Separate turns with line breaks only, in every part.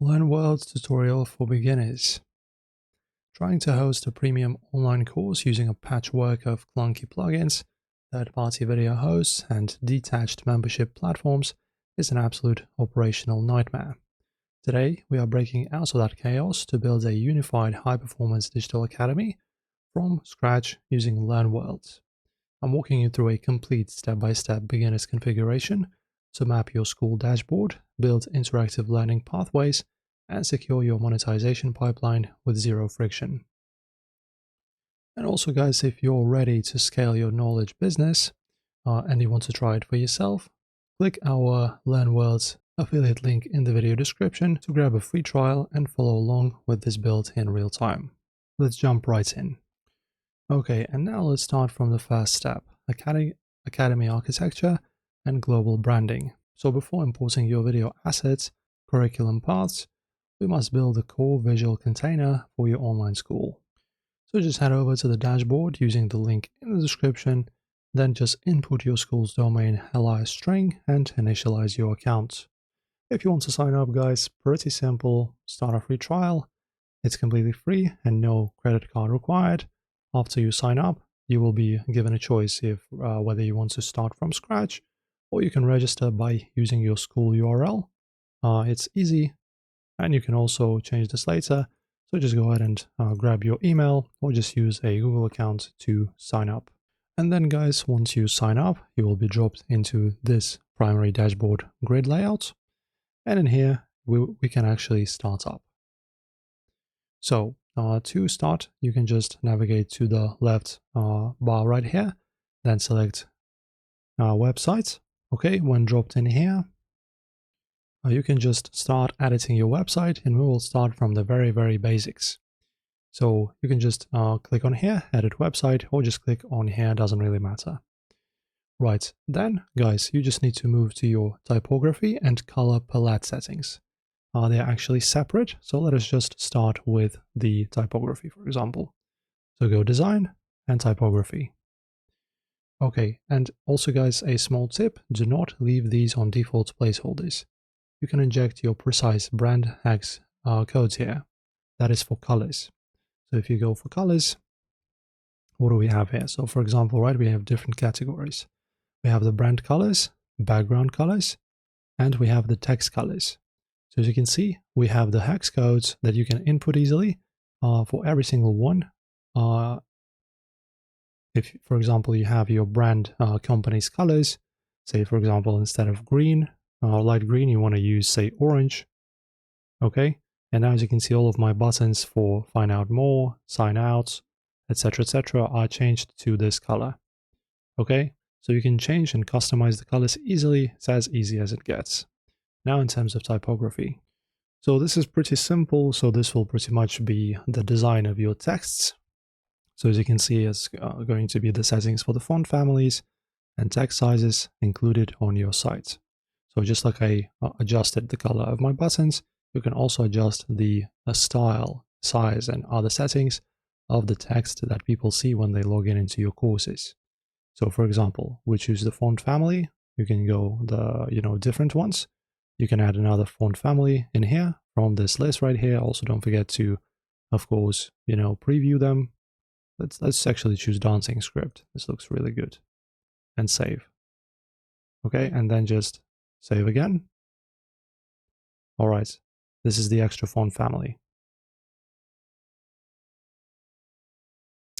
LearnWorlds tutorial for beginners. Trying to host a premium online course using a patchwork of clunky plugins, third-party video hosts, and detached membership platforms is an absolute operational nightmare. Today, we are breaking out of that chaos to build a unified high-performance digital academy from scratch using LearnWorlds. I'm walking you through a complete step-by-step beginner's configuration to map your school dashboard, build interactive learning pathways, and secure your monetization pipeline with zero friction. And also, guys, if you're ready to scale your knowledge business and you want to try it for yourself, click our LearnWorlds affiliate link in the video description to grab a free trial and follow along with this build in real time. Let's jump right in. Okay, and now let's start from the first step, academy architecture and global branding. So before importing your video assets, curriculum paths, we must build a core visual container for your online school. So just head over to the dashboard using the link in the description, then just input your school's domain li string and initialize your account. If you want to sign up, guys, pretty simple, start a free trial. It's completely free and no credit card required. After you sign up, you will be given a choice if whether you want to start from scratch or you can register by using your school URL. It's easy, and you can also change this later. So just go ahead and grab your email or just use a Google account to sign up. And then, guys, once you sign up, you will be dropped into this primary dashboard grid layout. And in here, we can actually start up. So to start, you can just navigate to the left bar right here, then select website. Okay, when dropped in here, you can just start editing your website, and we will start from the very basics. So you can just click on here, edit website, or just click on here, doesn't really matter. Right, then guys, you just need to move to your typography and color palette settings. They're actually separate, so let us just start with the typography, for example. So go design and typography. Okay, and also, guys, a small tip, do not leave these on default placeholders. You can inject your precise brand hex codes here. That is for colors. So if you go for colors, what do we have here? So for example, right, we have different categories. We have the brand colors, background colors, and we have the text colors. So as you can see, we have the hex codes that you can input easily for every single one. If, for example, you have your brand company's colors, say, for example, instead of green, light green, you want to use, say, orange. Okay, and now as you can see, all of my buttons for find out more, sign out, etc., are changed to this color. Okay, so you can change and customize the colors easily. It's as easy as it gets. Now in terms of typography. So this is pretty simple. So this will pretty much be the design of your texts. So as you can see, it's going to be the settings for the font families and text sizes included on your site. So just like I adjusted the color of my buttons, you can also adjust the style, size, and other settings of the text that people see when they log in into your courses. So for example, we choose the font family. You can go the different ones. You can add another font family in here from this list right here. Also, don't forget to, of course, preview them. Let's actually choose dancing script. This looks really good. And save. Okay, and then just save again. All right, this is the extra font family.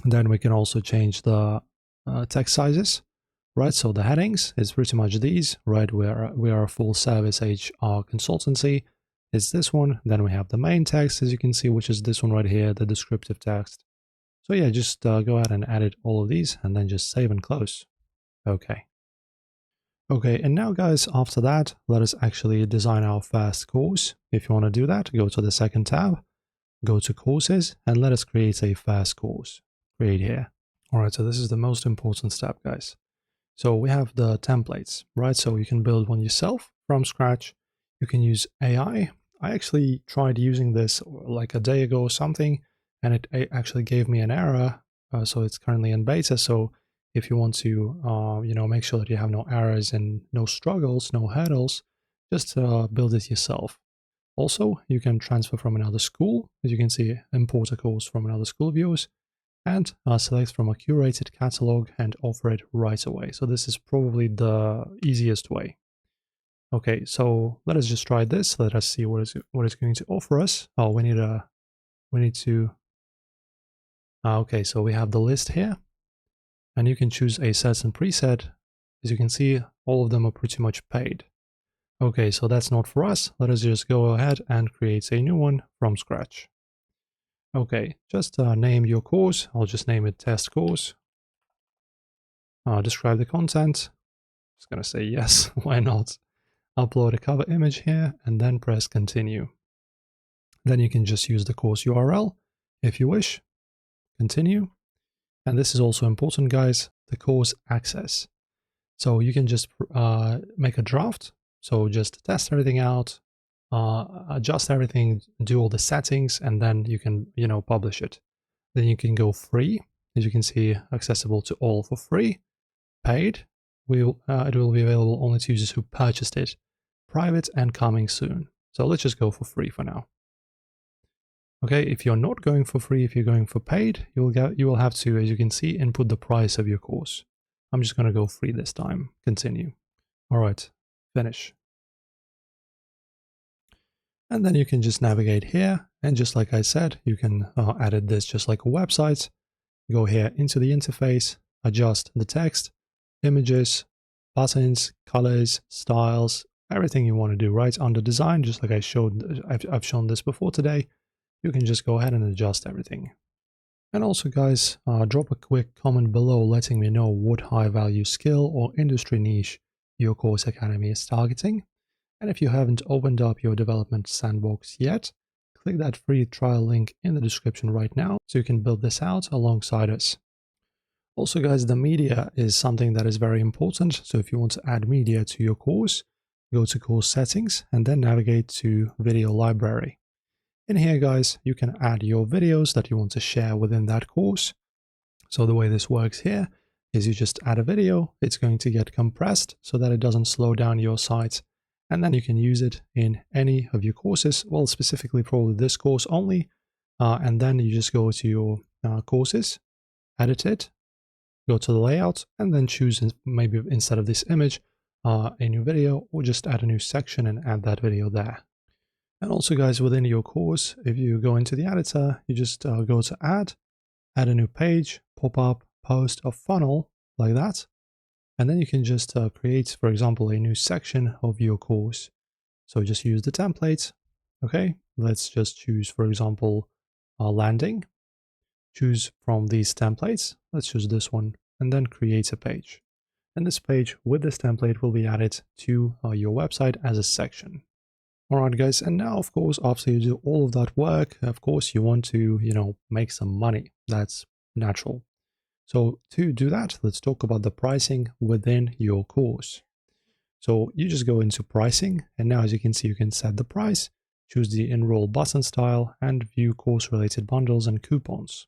Then we can also change the text sizes, right? So the headings is pretty much these, right? We are a full service HR consultancy. It's this one. Then we have the main text, as you can see, which is this one right here, the descriptive text. So yeah, just go ahead and edit all of these and then just save and close. Okay. Okay, and now guys, after that, let us actually design our first course. If you want to do that, go to the second tab, go to courses, and let us create a first course. Create here. All right, so this is the most important step, guys. So we have the templates, right? So you can build one yourself from scratch. You can use AI. I actually tried using this like a day ago or something, and it actually gave me an error. So it's currently in beta. So if you want to, make sure that you have no errors and no struggles, no hurdles, just build it yourself. Also, you can transfer from another school. As you can see, import a course from another school of yours, and select from a curated catalog and offer it right away. So this is probably the easiest way. Okay, so let us just try this. Let us see what it's going to offer us. Oh, we need to. Okay, so we have the list here, and you can choose a certain preset. As you can see, all of them are pretty much paid. Okay, so that's not for us. Let us just go ahead and create a new one from scratch. Okay, just name your course. I'll just name it test course. Describe the content. Just gonna say yes, why not? Upload a cover image here and then press continue. Then you can just use the course URL if you wish. Continue. And this is also important, guys, the course access. So you can just make a draft. So just test everything out, adjust everything, do all the settings, and then you can, publish it. Then you can go free. As you can see, accessible to all for free. Paid, it will be available only to users who purchased it. Private and coming soon. So let's just go for free for now. Okay, if you're not going for free, if you're going for paid, you will have to, as you can see, input the price of your course. I'm just going to go free this time. Continue. All right, finish. And then you can just navigate here. And just like I said, you can edit this just like a website. Go here into the interface, adjust the text, images, buttons, colors, styles, everything you want to do right under design, just like I've shown this before today. You can just go ahead and adjust everything. And also, guys, drop a quick comment below letting me know what high value skill or industry niche your course academy is targeting. And if you haven't opened up your development sandbox yet, click that free trial link in the description right now so you can build this out alongside us. Also, guys, the media is something that is very important. So if you want to add media to your course, go to course settings and then navigate to video library. In here, guys, you can add your videos that you want to share within that course. So the way this works here is you just add a video. It's going to get compressed so that it doesn't slow down your site. And then you can use it in any of your courses. Well, specifically probably this course only. And then you just go to your courses, edit it, go to the layout, and then choose maybe instead of this image, a new video, or just add a new section and add that video there. And also, guys, within your course, if you go into the editor, you just go to add a new page, pop up, post, a funnel like that. And then you can just create, for example, a new section of your course. So just use the template. Okay, let's just choose, for example, landing. Choose from these templates. Let's choose this one and then create a page. And this page with this template will be added to your website as a section. Alright, guys, and now, of course, after you do all of that work, of course, you want to, make some money. That's natural. So to do that, let's talk about the pricing within your course. So you just go into pricing, and now, as you can see, you can set the price, choose the enroll button style, and view course-related bundles and coupons.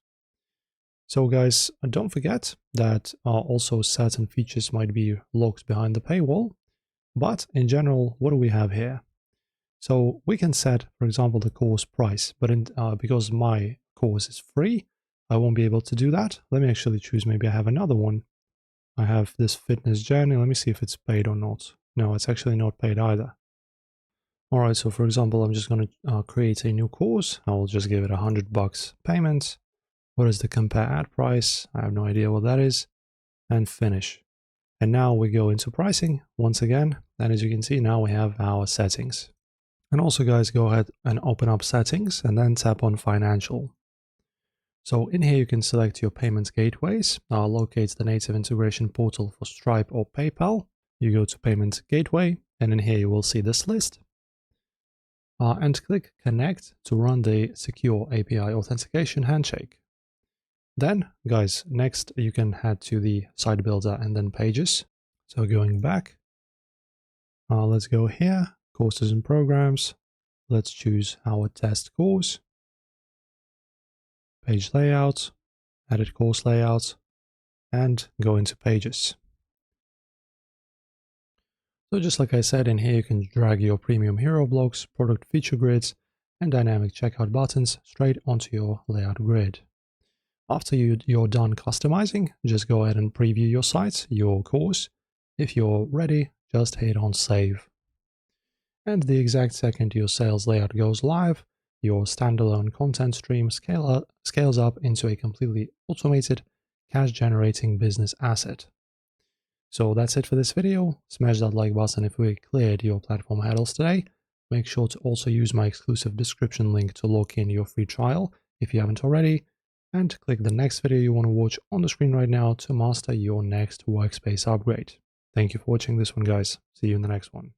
So, guys, don't forget that also certain features might be locked behind the paywall. But in general, what do we have here? So we can set, for example, the course price, but because my course is free, I won't be able to do that. Let me actually choose, maybe I have another one. I have this fitness journey. Let me see if it's paid or not. No, it's actually not paid either. All right, so for example, I'm just going to create a new course. I will just give it $100 payment. What is the compare ad price? I have no idea what that is. And finish. And now we go into pricing once again. And as you can see, now we have our settings. And also, guys, go ahead and open up settings and then tap on financial. So in here, you can select your payment gateways, locate the native integration portal for Stripe or PayPal. You go to payment gateway, and in here you will see this list. And click connect to run the secure API authentication handshake. Then, guys, next you can head to the site builder and then pages. So going back, let's go here. Courses and programs. Let's choose our test course. Page layout, edit course layout, and go into pages. So just like I said, in here you can drag your premium hero blocks, product feature grids, and dynamic checkout buttons straight onto your layout grid. After you're done customizing, just go ahead and preview your site, your course. If you're ready, just hit on save. And the exact second your sales layout goes live, your standalone content stream scales up into a completely automated, cash-generating business asset. So that's it for this video. Smash that like button if we cleared your platform hurdles today. Make sure to also use my exclusive description link to lock in your free trial if you haven't already. And click the next video you want to watch on the screen right now to master your next workspace upgrade. Thank you for watching this one, guys. See you in the next one.